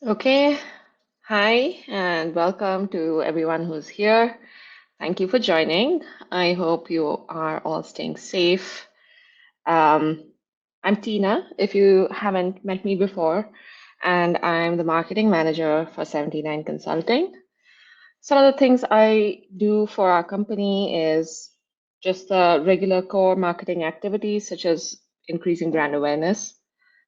Okay, hi, and welcome to everyone who's here. Thank you for joining. I hope you are all staying safe. Um, I'm Tina, if you haven't met me before, and I'm the marketing manager for 79 Consulting. Some of the things I do for our company is just the regular core marketing activities, such as increasing brand awareness,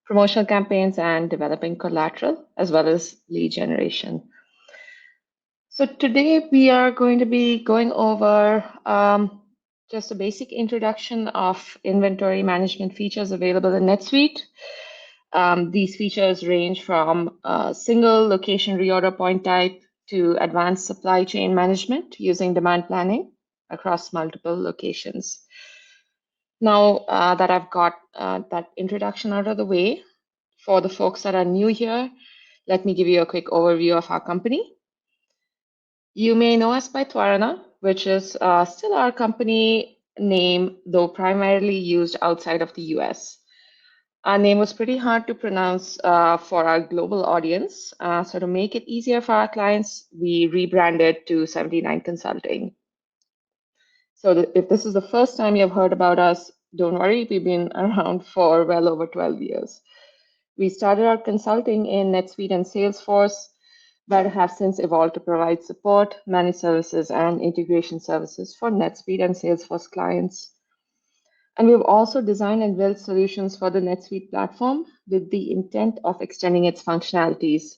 promotional campaigns, and developing collateral, as well as lead generation. So today we are going to be going over just a basic introduction of inventory management features available in NetSuite. These features range from a single location reorder point type to advanced supply chain management using demand planning across multiple locations. Now that I've got that introduction out of the way, for the folks that are new here, let me give you a quick overview of our company. You may know us by Twarana, which is still our company name, though primarily used outside of the US. Our name was pretty hard to pronounce for our global audience. So, to make it easier for our clients, we rebranded to 79 Consulting. So, if this is the first time you've heard about us, don't worry, we've been around for well over 12 years. We started our consulting in NetSuite and Salesforce, but have since evolved to provide support, managed services, and integration services for NetSuite and Salesforce clients. And we've also designed and built solutions for the NetSuite platform with the intent of extending its functionalities.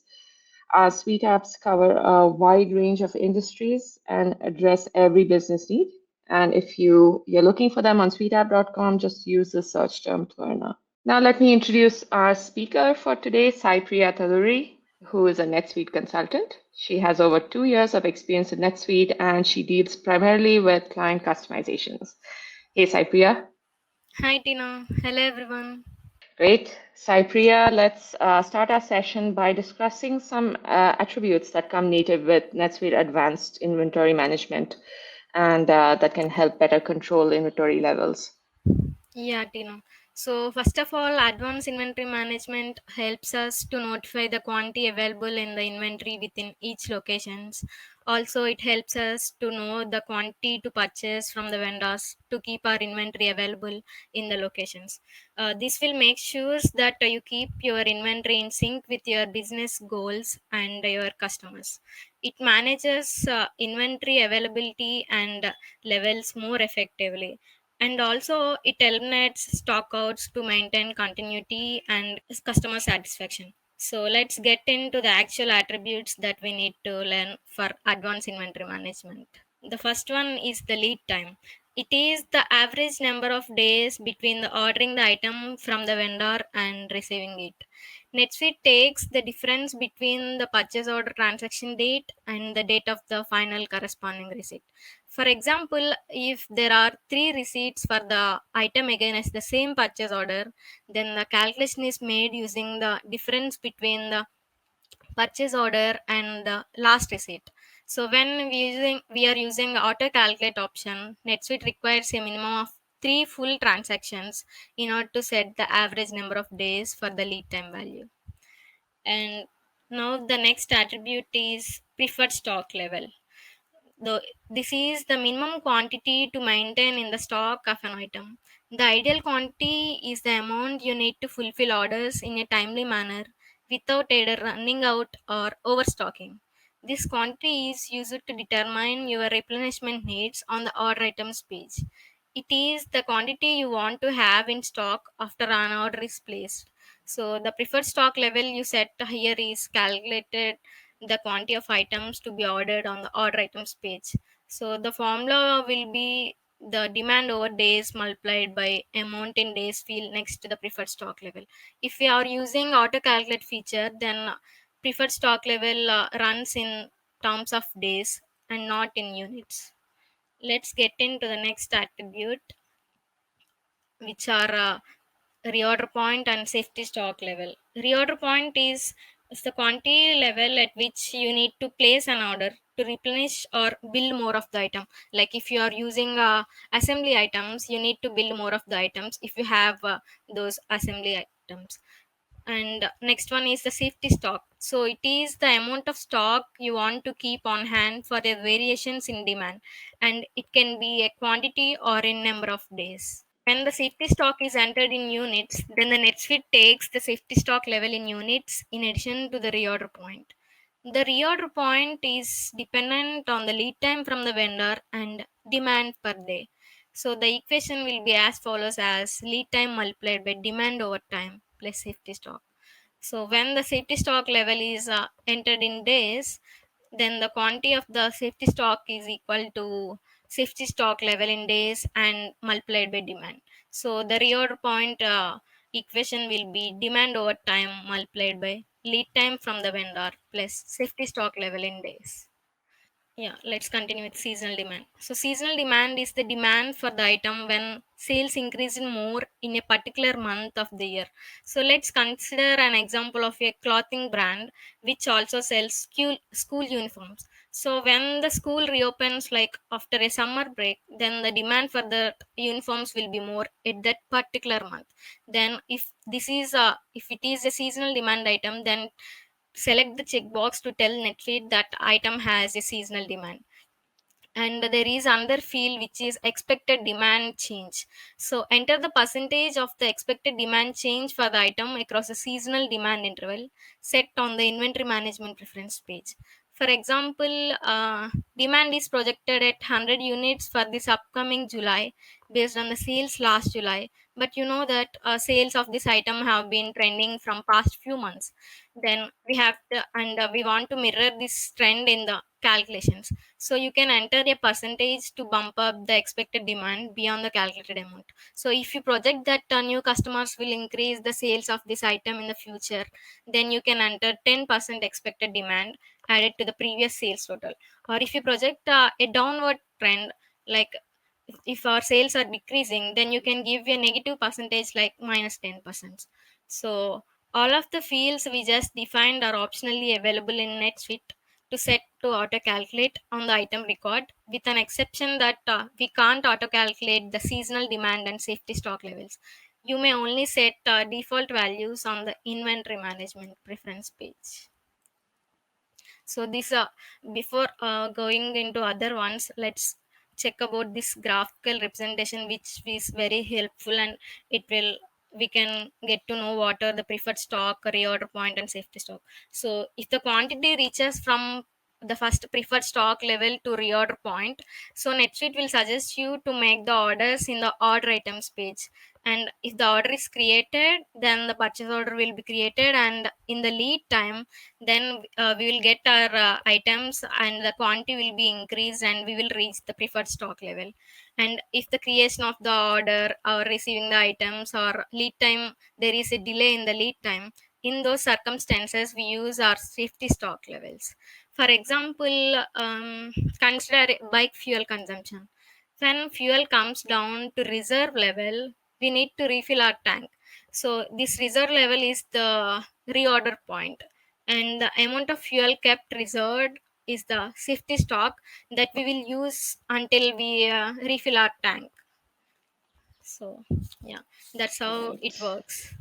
Our suite apps cover a wide range of industries and address every business need. And if you're looking for them on suiteapp.com, just use the search term Twerna. Now let me introduce our speaker for today, Saipriya Taluri, who is a NetSuite consultant. She has over 2 years of experience in NetSuite and she deals primarily with client customizations. Hey, Saipriya. Hi Tina, hello everyone. Great. Saipriya, let's start our session by discussing some attributes that come native with NetSuite Advanced Inventory Management and that can help better control inventory levels. Yeah, Tina. So, first of all, advanced inventory management helps us to notify the quantity available in the inventory within each locations. Also, it helps us to know the quantity to purchase from the vendors to keep our inventory available in the locations. This will make sure that you keep your inventory in sync with your business goals and your customers. It manages inventory availability and levels more effectively, and also it eliminates stockouts to maintain continuity and customer satisfaction. So let's get into the actual attributes that we need to learn for advanced inventory management. The first one is the lead time. It is the average number of days between the ordering the item from the vendor and receiving it. NetSuite takes the difference between the purchase order transaction date and the date of the final corresponding receipt. For example, if there are three receipts for the item against the same purchase order, then the calculation is made using the difference between the purchase order and the last receipt. So when we are using auto calculate option, NetSuite requires a minimum of three full transactions in order to set the average number of days for the lead time value. And now the next attribute is preferred stock level. This is the minimum quantity to maintain in the stock of an item. The ideal quantity is the amount you need to fulfill orders in a timely manner without either running out or overstocking. This quantity is used to determine your replenishment needs on the order items page. It is the quantity you want to have in stock after an order is placed. So the preferred stock level you set here is calculated the quantity of items to be ordered on the order items page. So the formula will be the demand over days multiplied by amount in days field next to the preferred stock level. If we are using auto calculate feature, then preferred stock level runs in terms of days and not in units. Let's get into the next attribute, which are reorder point and safety stock level. Reorder point is the quantity level at which you need to place an order to replenish or build more of the item. Like if you are using assembly items, you need to build more of the items if you have those assembly items. And next one is the safety stock. So it is the amount of stock you want to keep on hand for the variations in demand, and it can be a quantity or in number of days. When the safety stock is entered in units, then the NetSuite takes the safety stock level in units in addition to the reorder point. The reorder point is dependent on the lead time from the vendor and demand per day. So the equation will be as follows as lead time multiplied by demand over time plus safety stock. So when the safety stock level is entered in days, then the quantity of the safety stock is equal to safety stock level in days and multiplied by demand. So the reorder point equation will be demand over time multiplied by lead time from the vendor plus safety stock level in days. Yeah, let's continue with seasonal demand. So, seasonal demand is the demand for the item when sales increase in more in a particular month of the year. So, let's consider an example of a clothing brand which also sells school uniforms. So, when the school reopens, like after a summer break, then the demand for the uniforms will be more at that particular month. Then, if it is a seasonal demand item, then select the checkbox to tell Netflix that item has a seasonal demand. And there is another field which is expected demand change. So enter the percentage of the expected demand change for the item across a seasonal demand interval set on the inventory management preference page. For example, demand is projected at 100 units for this upcoming July based on the sales last July. But you know that sales of this item have been trending from past few months. Then we have to, and we want to mirror this trend in the calculations. So you can enter a percentage to bump up the expected demand beyond the calculated amount. So if you project that new customers will increase the sales of this item in the future, then you can enter 10% expected demand added to the previous sales total. Or if you project a downward trend, like if our sales are decreasing, then you can give a negative percentage like minus 10%. So all of the fields we just defined are optionally available in NetSuite to set to auto calculate on the item record, with an exception that we can't auto calculate the seasonal demand and safety stock levels. You may only set default values on the inventory management preference page. So this before going into other ones, let's check about this graphical representation, which is very helpful, and it will we can get to know what are the preferred stock, reorder point, and safety stock. So if the quantity reaches from the first preferred stock level to reorder point, so NetSuite will suggest you to make the orders in the order items page. And if the order is created, then the purchase order will be created, and in the lead time, then we will get our items and the quantity will be increased and we will reach the preferred stock level. And if the creation of the order or receiving the items or lead time, there is a delay in the lead time, in those circumstances we use our safety stock levels. For example, consider bike fuel consumption. When fuel comes down to reserve level, we need to refill our tank. So this reserve level is the reorder point, and the amount of fuel kept reserved is the safety stock that we will use until we refill our tank. So yeah, that's how it Right. works.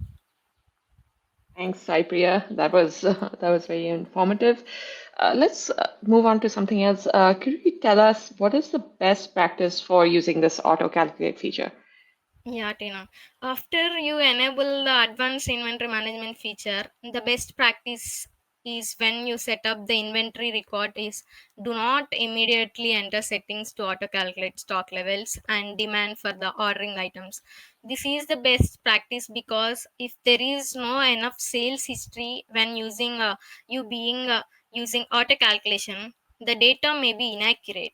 Thanks, Cypria. That was that was very informative. Let's move on to something else. Could you tell us what is the best practice for using this auto calculate feature? Yeah, Tina. After you enable the advanced inventory management feature, the best practice is when you set up the inventory record is do not immediately enter settings to auto calculate stock levels and demand for the ordering items. This is the best practice because if there is no enough sales history when using auto calculation, the data may be inaccurate.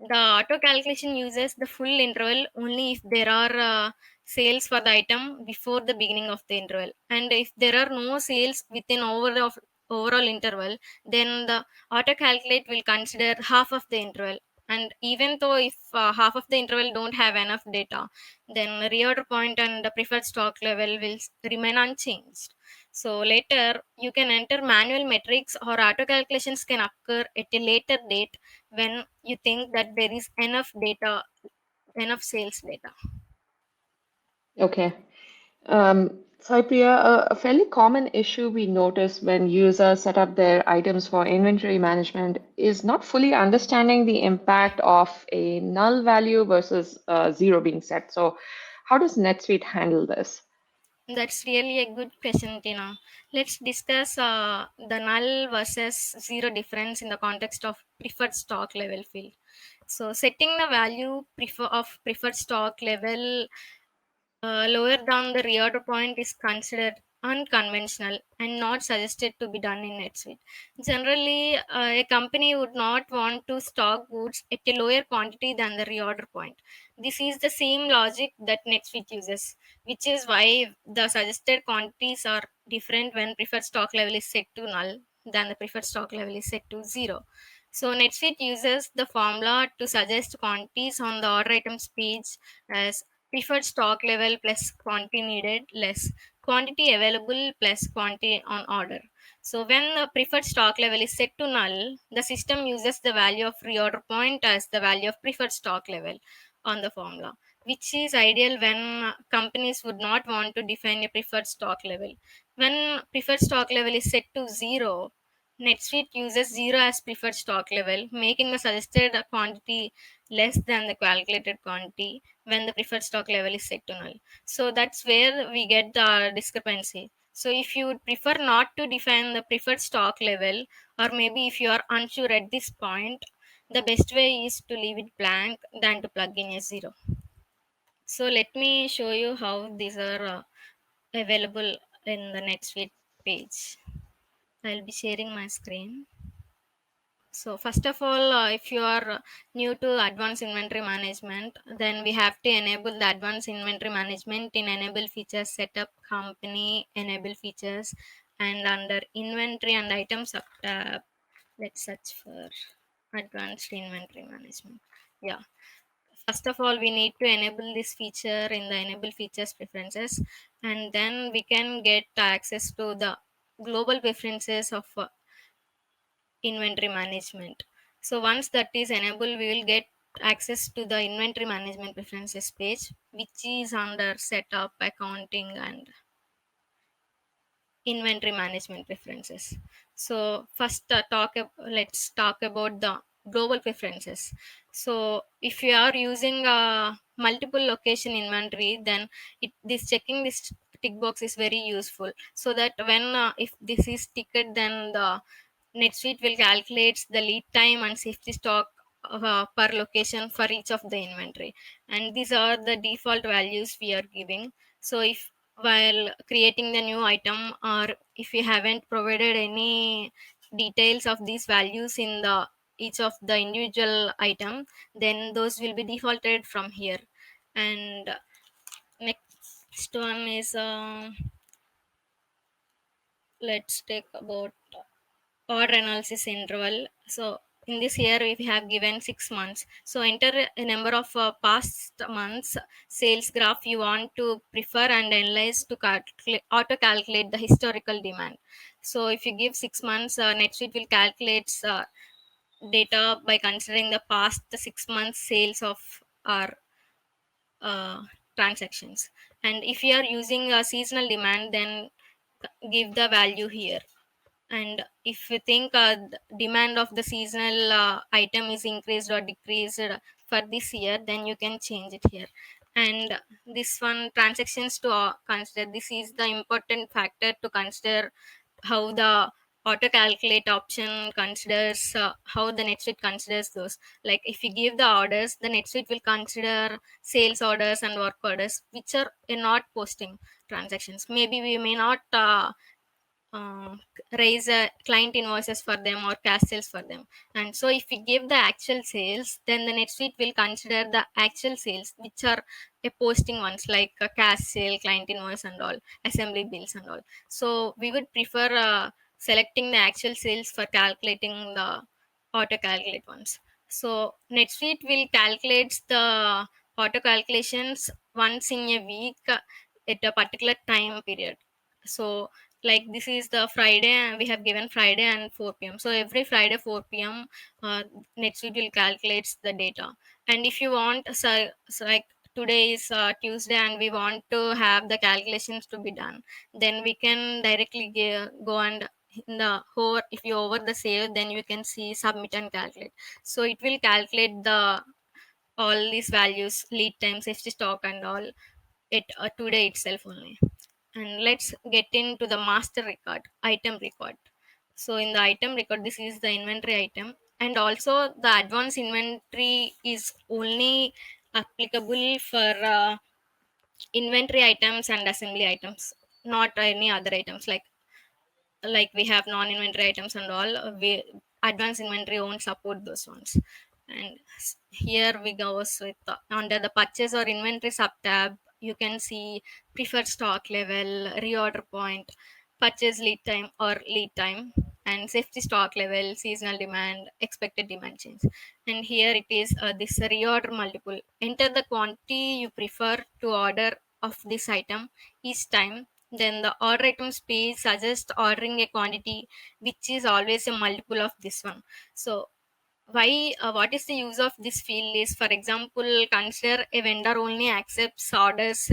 The auto calculation uses the full interval only if there are sales for the item before the beginning of the interval. And if there are no sales within overall interval, then the auto calculate will consider half of the interval. And even though if half of the interval don't have enough data, then reorder point and the preferred stock level will remain unchanged. So later you can enter manual metrics or auto calculations can occur at a later date when you think that there is enough enough sales data. Okay. Um, So, Priya, a fairly common issue we notice when users set up their items for inventory management is not fully understanding the impact of a null value versus zero being set. So, how does NetSuite handle this? That's really a good question, Tina. Let's discuss the null versus zero difference in the context of preferred stock level field. So, setting the value of preferred stock level lower down the reorder point is considered unconventional and not suggested to be done in NetSuite. Generally, a company would not want to stock goods at a lower quantity than the reorder point. This is the same logic that NetSuite uses, which is why the suggested quantities are different when preferred stock level is set to null than the preferred stock level is set to zero. So NetSuite uses the formula to suggest quantities on the order items page as preferred stock level plus quantity needed less quantity available plus quantity on order. So when the preferred stock level is set to null, the system uses the value of reorder point as the value of preferred stock level on the formula, which is ideal when companies would not want to define a preferred stock level. When preferred stock level is set to zero, NetSuite uses zero as preferred stock level, making the suggested quantity less than the calculated quantity when the preferred stock level is set to null. So that's where we get the discrepancy. So if you would prefer not to define the preferred stock level, or maybe if you are unsure at this point, the best way is to leave it blank than to plug in a zero. So let me show you how these are available in the NetSuite page. I'll be sharing my screen. So first of all, if you are new to advanced inventory management, then we have to enable the advanced inventory management in enable features setup company enable features, and under inventory and items tab, let's search for advanced inventory management. Yeah. First of all, we need to enable this feature in the enable features preferences, and then we can get access to the global preferences of inventory management. So once that is enabled, we will get access to the inventory management preferences page, which is under setup, accounting, and inventory management preferences. So first let's talk about the global preferences. So if you are using multiple location inventory, then this checking this tick box is very useful, so that when if this is ticked, then the NetSuite will calculate the lead time and safety stock per location for each of the inventory, and these are the default values we are giving. So if while creating the new item, or if you haven't provided any details of these values in the each of the individual item, then those will be defaulted from here. And next one is let's take about order analysis interval. So in this year we have given 6 months. So enter a number of past months sales graph you want to prefer and analyze to auto calculate the historical demand. So if you give 6 months, NetSuite will calculate data by considering the past 6 months sales of our uh, transactions. And if you are using a seasonal demand, then give the value here. And if you think demand of the seasonal item is increased or decreased for this year, then you can change it here. And this one, transactions to consider, this is the important factor to consider, how the auto calculate option considers how the NetSuite considers those. Like if you give the orders, the NetSuite will consider sales orders and work orders, which are not posting transactions. Maybe we may not uh, raise client invoices for them or cash sales for them. And so if we give the actual sales, then the NetSuite will consider the actual sales, which are a posting ones, like a cash sale, client invoice and all, assembly bills and all. So we would prefer selecting the actual sales for calculating the auto calculate ones. So NetSuite will calculate the auto calculations once in a week at a particular time period. So like this is the Friday, and we have given Friday and 4 p.m. So every Friday 4 p.m. NetSuite will calculate the data. And if you want, so like today is Tuesday and we want to have the calculations to be done, then we can directly go and in the hover, if you over the save, then you can see submit and calculate. So it will calculate the all these values, lead time, safety stock and all, it today itself only. And let's get into the master record, item record. So in the item record, this is the inventory item, and also the advanced inventory is only applicable for inventory items and assembly items, not any other items like we have non-inventory items and all. We advanced inventory won't support those ones. And here we go with under the purchase or inventory sub tab, you can see preferred stock level, reorder point, purchase lead time or lead time, and safety stock level, seasonal demand, expected demand change. And here it is this reorder multiple, enter the quantity you prefer to order of this item each time. Then the order items page suggests ordering a quantity which is always a multiple of this one. So why what is the use of this field is, for example, consider a vendor only accepts orders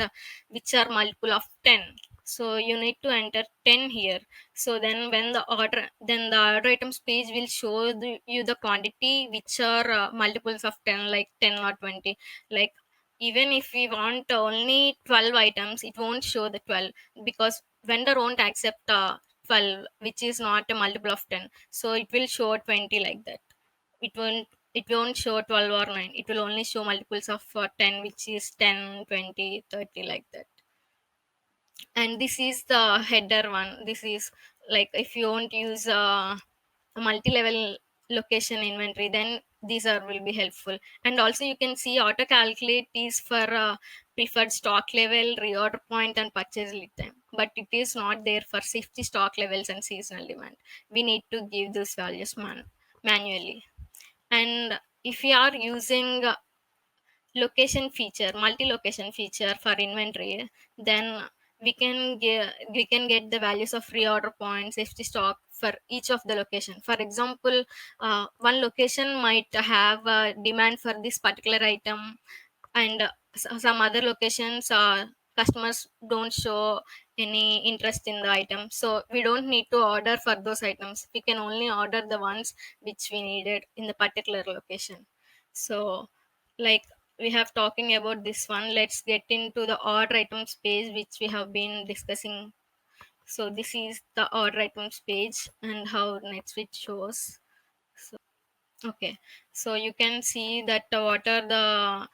which are multiple of 10. So you need to enter 10 here. So then when the order, then the order items page will show you the quantity which are multiples of 10, like 10 or 20. Like even if we want only 12 items, it won't show the 12 because vendor won't accept 12 which is not a multiple of 10. So it will show 20 like that. It won't show 12 or 9. It will only show multiples of 10, which is 10, 20, 30 like that. And this is the header one. This is like if you won't use a multi-level location inventory, then these are will be helpful. And also you can see auto calculate is for preferred stock level, reorder point and purchase lead time, but it is not there for safety stock levels and seasonal demand. We need to give those values manually. And if we are using location feature, multi-location feature for inventory, then we can get the values of reorder points, safety stock for each of the location. For example, one location might have a demand for this particular item, and some other locations customers don't show any interest in the item, so we don't need to order for those items. We can only order the ones which we needed in the particular location. So like we have talking about this one, let's get into the order items page which we have been discussing. So this is the order items page and how NetSuite shows. Okay, so you can see that what are the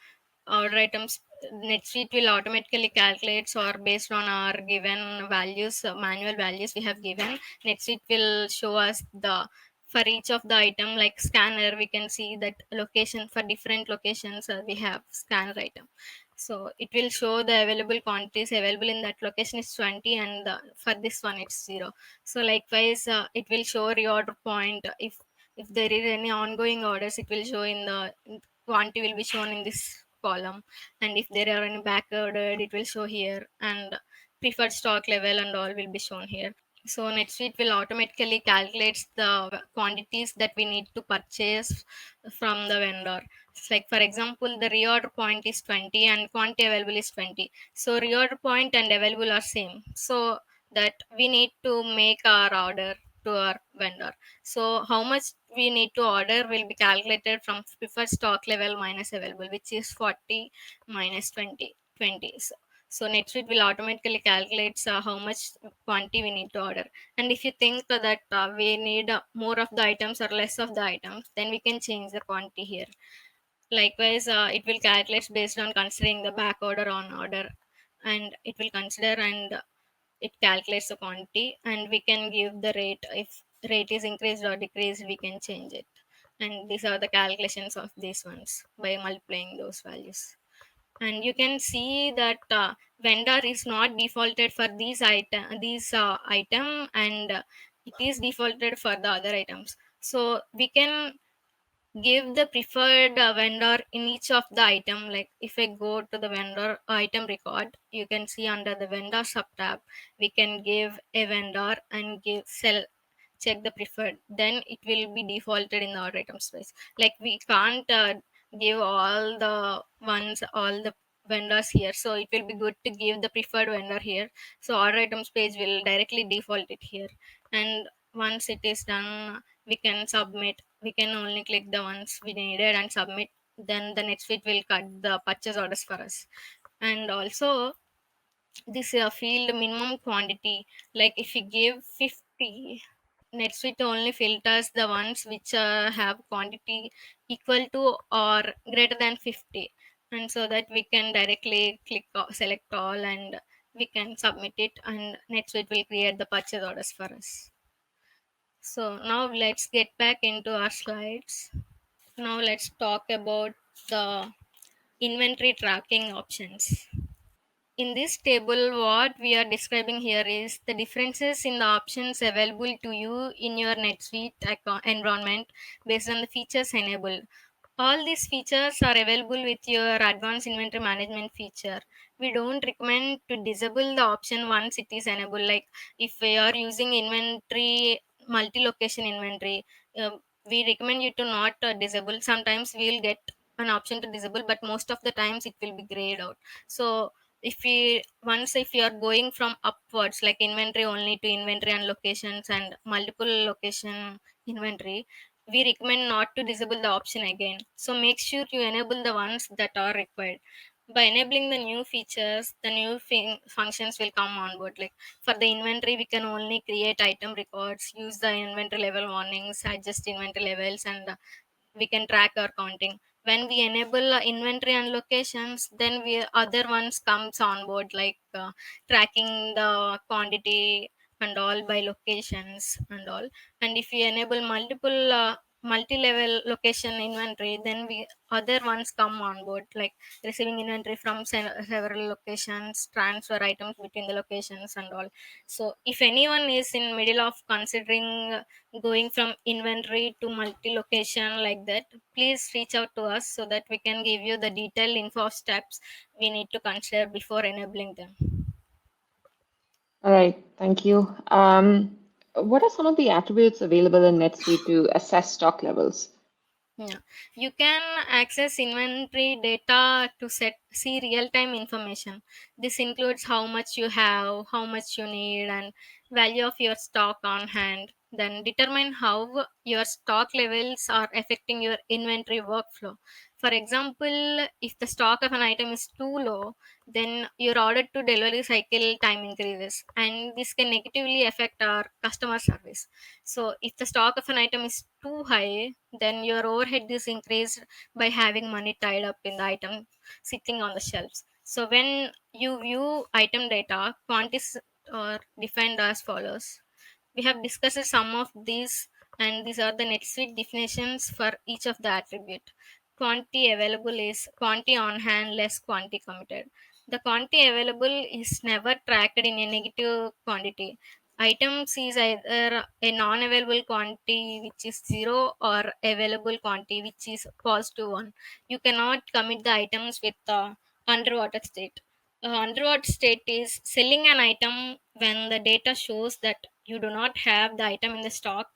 order items. NetSuite will automatically calculates or based on our given values, manual values we have given. NetSuite will show us the for each of the item, like scanner. We can see that location for different locations. We have scanner item. So it will show the available quantities available in that location is 20, and for this one it's 0. So likewise, it will show reorder point. If there is any ongoing orders, it will show in the quantity will be shown in this column. And if there are any back ordered, it will show here, and preferred stock level and all will be shown here. So NetSuite will automatically calculates the quantities that we need to purchase from the vendor. It's like for example, the reorder point is 20 and quantity available is 20. So reorder point and available are same. So that we need to make our order to our vendor. So how much we need to order will be calculated from preferred stock level minus available, which is 40 minus 20. 20. So NetSuite will automatically calculate how much quantity we need to order. And if you think that we need more of the items or less of the items, then we can change the quantity here. Likewise, it will calculate based on considering the back order on order, and it will consider and it calculates the quantity, and we can give the rate. If rate is increased or decreased, we can change it. And these are the calculations of these ones by multiplying those values. And you can see that vendor is not defaulted for these item, and it is defaulted for the other items. So we can give the preferred vendor in each of the item. Like if I go to the vendor item record, you can see under the vendor sub tab, we can give a vendor and give sell, check the preferred, then it will be defaulted in the order item space. Like we can't give all the vendors here, so it will be good to give the preferred vendor here. So order items page will directly default it here, and once it is done, we can submit. We can only click the ones we needed and submit. Then the NetSuite will cut the purchase orders for us. And also this field minimum quantity, like if you give 50, NetSuite only filters the ones which have quantity equal to or greater than 50, and so that we can directly select all, and we can submit it, and NetSuite will create the purchase orders for us. So now let's get back into our slides. Now let's talk about the inventory tracking options. In this table, what we are describing here is the differences in the options available to you in your NetSuite environment based on the features enabled. All these features are available with your advanced inventory management feature. We don't recommend to disable the option once it is enabled. Like if we are using inventory, multi-location inventory, we recommend you to not disable. Sometimes we will get an option to disable, but most of the times it will be grayed out. So if you are going from upwards, like inventory only to inventory and locations and multiple location inventory, we recommend not to disable the option again. So make sure you enable the ones that are required. By enabling the new features, the new functions will come on board. Like for the inventory, we can only create item records, use the inventory level warnings, adjust inventory levels, and we can track our counting. When we enable inventory and locations, then we other ones comes on board, like tracking the quantity and all by locations and all. And if we enable multiple multi-level location inventory, then we other ones come on board, like receiving inventory from several locations, transfer items between the locations and all. So if anyone is in middle of considering going from inventory to multi-location like that, please reach out to us so that we can give you the detailed info steps we need to consider before enabling them. All right, thank you. What are some of the attributes available in NetSuite to assess stock levels? Yeah, you can access inventory data to see real-time information. This includes how much you have, how much you need, and value of your stock on hand. Then determine how your stock levels are affecting your inventory workflow. For example, if the stock of an item is too low, then your order to delivery cycle time increases, and this can negatively affect our customer service. So if the stock of an item is too high, then your overhead is increased by having money tied up in the item sitting on the shelves. So when you view item data, quantities are defined as follows. We have discussed some of these, and these are the NetSuite definitions for each of the attribute. Quantity available is quantity on hand less quantity committed. The quantity available is never tracked in a negative quantity. Items is either a non-available quantity which is zero, or available quantity which is positive one. You cannot commit the items with the underwater state. Underwater state is selling an item when the data shows that you do not have the item in the stock.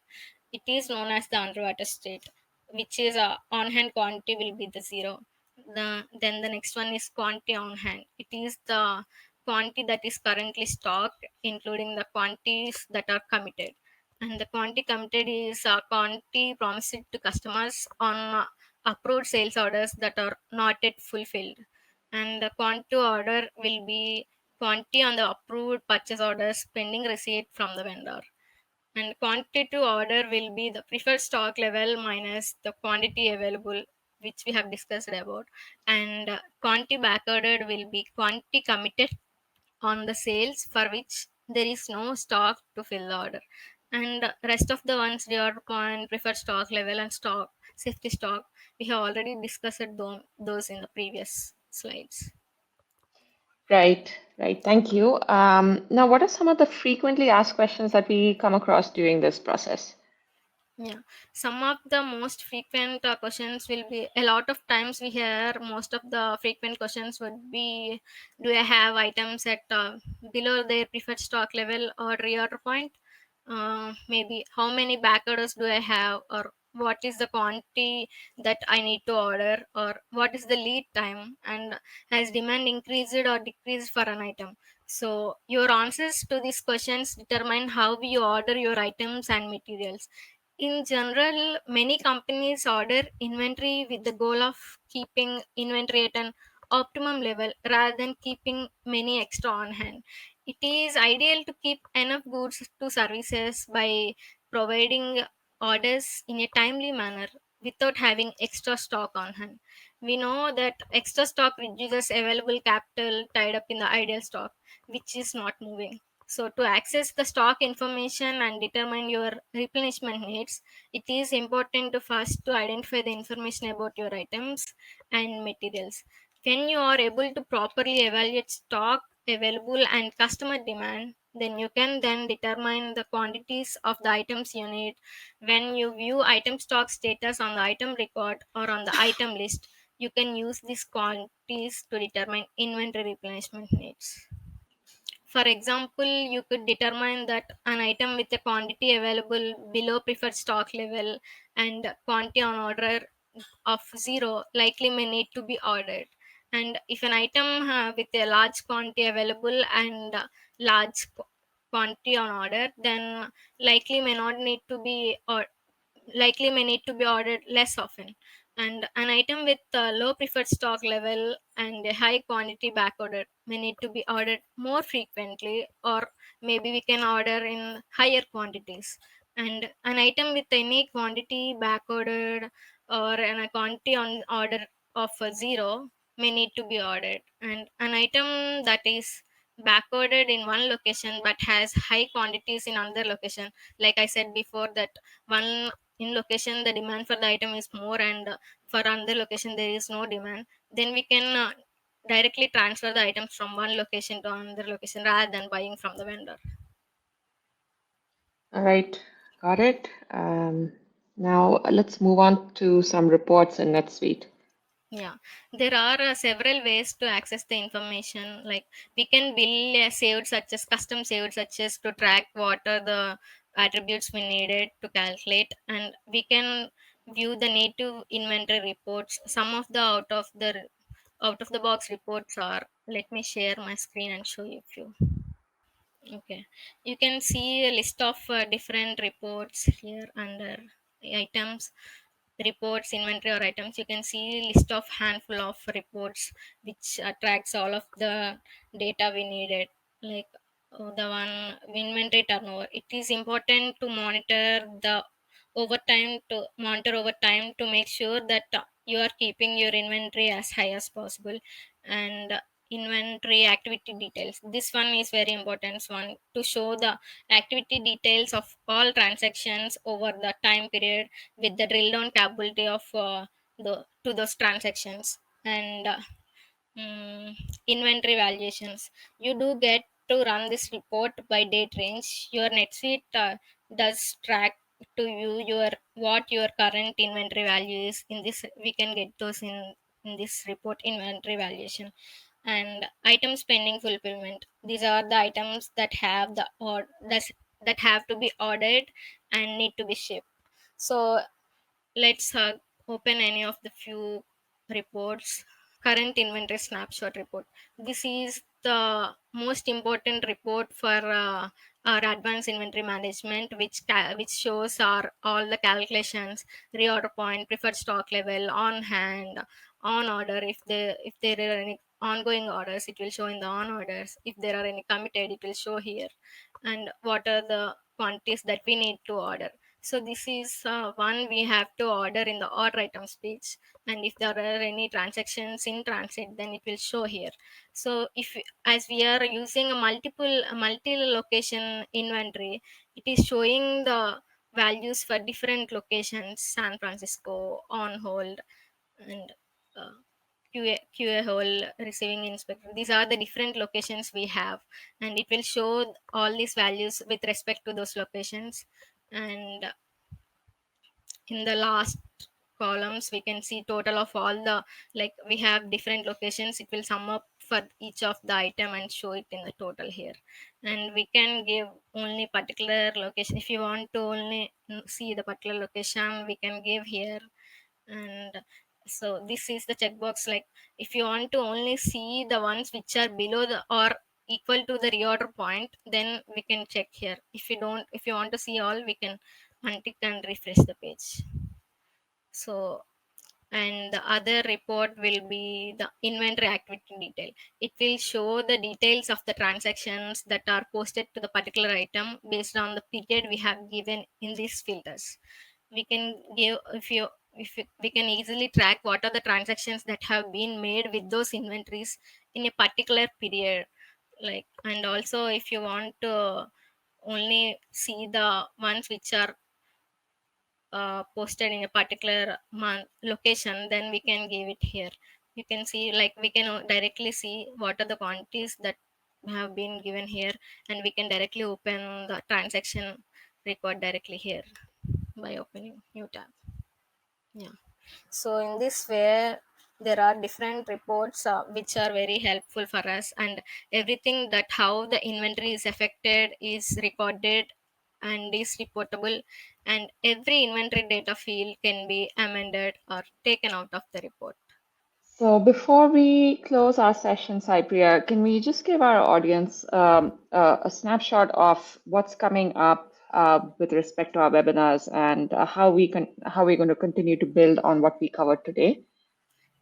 It is known as the underwater state, which is on hand quantity will be the zero. Then the next one is quantity on hand. It is the quantity that is currently stocked, including the quantities that are committed. And the quantity committed is quantity promised to customers on approved sales orders that are not yet fulfilled. And the quantity order will be quantity on the approved purchase orders pending receipt from the vendor. And quantity to order will be the preferred stock level minus the quantity available, which we have discussed about. And quantity back ordered will be quantity committed on the sales for which there is no stock to fill the order. And rest of the ones, your point preferred stock level and stock safety stock, we have already discussed those in the previous slides. Right, right. Thank you. Now, what are some of the frequently asked questions that we come across during this process? Yeah, some of the most frequent questions will be, a lot of times we hear most of the frequent questions would be, do I have items at below their preferred stock level or reorder point? Maybe how many back orders do I have, or what is the quantity that I need to order, or what is the lead time, and has demand increased or decreased for an item. So your answers to these questions determine how you order your items and materials. In general, many companies order inventory with the goal of keeping inventory at an optimum level rather than keeping many extra on hand. It is ideal to keep enough goods to services by providing orders in a timely manner without having extra stock on hand. We know that extra stock reduces available capital tied up in the ideal stock, which is not moving. So, to access the stock information and determine your replenishment needs, it is important to first to identify the information about your items and materials. When you are able to properly evaluate stock available and customer demand, then you can then determine the quantities of the items you need. When you view item stock status on the item record or on the item list, you can use these quantities to determine inventory replenishment needs. For example, you could determine that an item with a quantity available below preferred stock level and quantity on order of zero likely may need to be ordered. And if an item with a large quantity available and large quantity on order, then likely may not need to be or likely may need to be ordered less often. And an item with a low preferred stock level and a high quantity back order may need to be ordered more frequently, or maybe we can order in higher quantities. And an item with any quantity back ordered or a quantity on order of zero may need to be ordered. And an item that is back ordered in one location but has high quantities in another location, like I said before, that one in location the demand for the item is more, and for another location there is no demand, then we can directly transfer the items from one location to another location rather than buying from the vendor. All right, got it. Now let's move on to some reports in NetSuite. Yeah, there are several ways to access the information. Like we can build a saved such as custom saved such as to track what are the attributes we needed to calculate, and we can view the native inventory reports. Some of the out of the box reports are. Let me share my screen and show you a few. Okay, you can see a list of different reports here under items, reports, inventory or items. You can see list of handful of reports which tracks all of the data we needed. Like the one inventory turnover. It is important to monitor over time to make sure that you are keeping your inventory as high as possible. And inventory activity details, this one is very important one to show the activity details of all transactions over the time period with the drill down capability of the to those transactions. And inventory valuations, you do get to run this report by date range. Your NetSuite does track to you your what your current inventory value is. In this we can get those in this report, inventory valuation. And items pending fulfillment, these are the items that have that have to be ordered and need to be shipped. So let's open any of the few reports. Current inventory snapshot report. This is the most important report for our advanced inventory management, which shows our all the calculations, reorder point, preferred stock level, on hand, on order. If there are any ongoing orders, it will show in the on orders. If there are any committed, it will show here. And what are the quantities that we need to order. So this is one we have to order in the order items page, and if there are any transactions in transit, then it will show here. So if as we are using a multi-location inventory, it is showing the values for different locations: San Francisco, on hold, and uh, QA hole, receiving inspector. These are the different locations we have, and it will show all these values with respect to those locations. And in the last columns we can see total of all the, like we have different locations, it will sum up for each of the item and show it in the total here. And we can give only particular location if you want to only see the particular location, we can give here. And so this is the checkbox, like if you want to only see the ones which are below the or equal to the reorder point, then we can check here. If you don't, if you want to see all, we can untick and refresh the page. So, and the other report will be the inventory activity detail. It will show the details of the transactions that are posted to the particular item based on the period we have given in these filters. We can give, we can easily track what are the transactions that have been made with those inventories in a particular period. Like, and also if you want to only see the ones which are posted in a particular month location, then we can give it here. You can see, like we can directly see what are the quantities that have been given here, and we can directly open the transaction record directly here by opening new tab. Yeah. So in this way, there are different reports which are very helpful for us, and everything that how the inventory is affected is recorded and is reportable, and every inventory data field can be amended or taken out of the report. So before we close our session, Cypria, can we just give our audience a snapshot of what's coming up with respect to our webinars and how we're going to continue to build on what we covered today?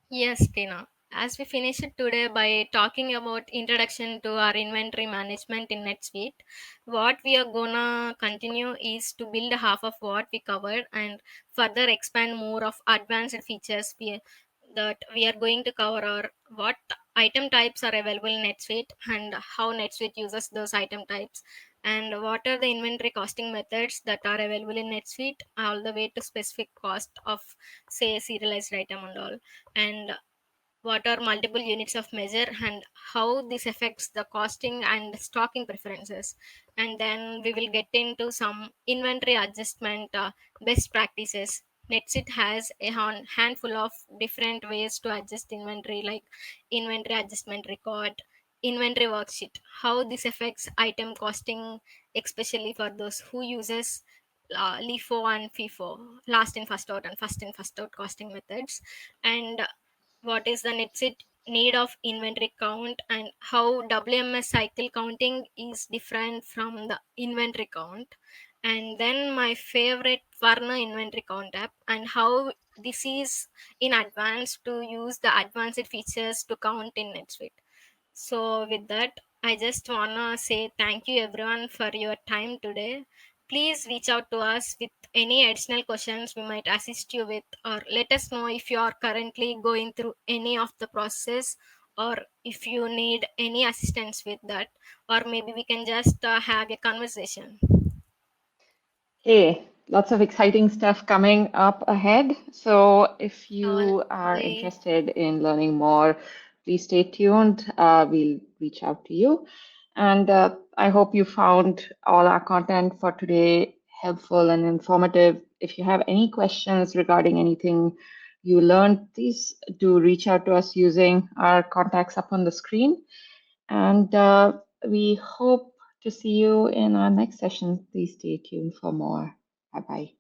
Yes, Tina. As we finish it today by talking about introduction to our inventory management in NetSuite, what we are gonna continue is to build half of what we covered and further expand more of advanced features that we are going to cover, or what item types are available in NetSuite and how NetSuite uses those item types, and what are the inventory costing methods that are available in NetSuite, all the way to specific cost of say serialized item and all, and what are multiple units of measure and how this affects the costing and stocking preferences. And then we will get into some inventory adjustment best practices. NetSuite has a handful of different ways to adjust inventory, like inventory adjustment record, inventory worksheet, how this affects item costing, especially for those who uses LIFO and FIFO, last in first out and first in first out costing methods, and what is the next need of inventory count, and how WMS cycle counting is different from the inventory count, and then my favorite Varna inventory count app and how this is in advance to use the advanced features to count in NetSuite. So, with that, I just wanna say thank you everyone for your time today. Please reach out to us with any additional questions we might assist you with, or let us know if you are currently going through any of the process, or if you need any assistance with that, or maybe we can just have a conversation. Hey, lots of exciting stuff coming up ahead. So if All you are right. interested in learning more, please stay tuned. We'll reach out to you. And I hope you found all our content for today helpful and informative. If you have any questions regarding anything you learned, please do reach out to us using our contacts up on the screen. And we hope to see you in our next session. Please stay tuned for more. Bye bye.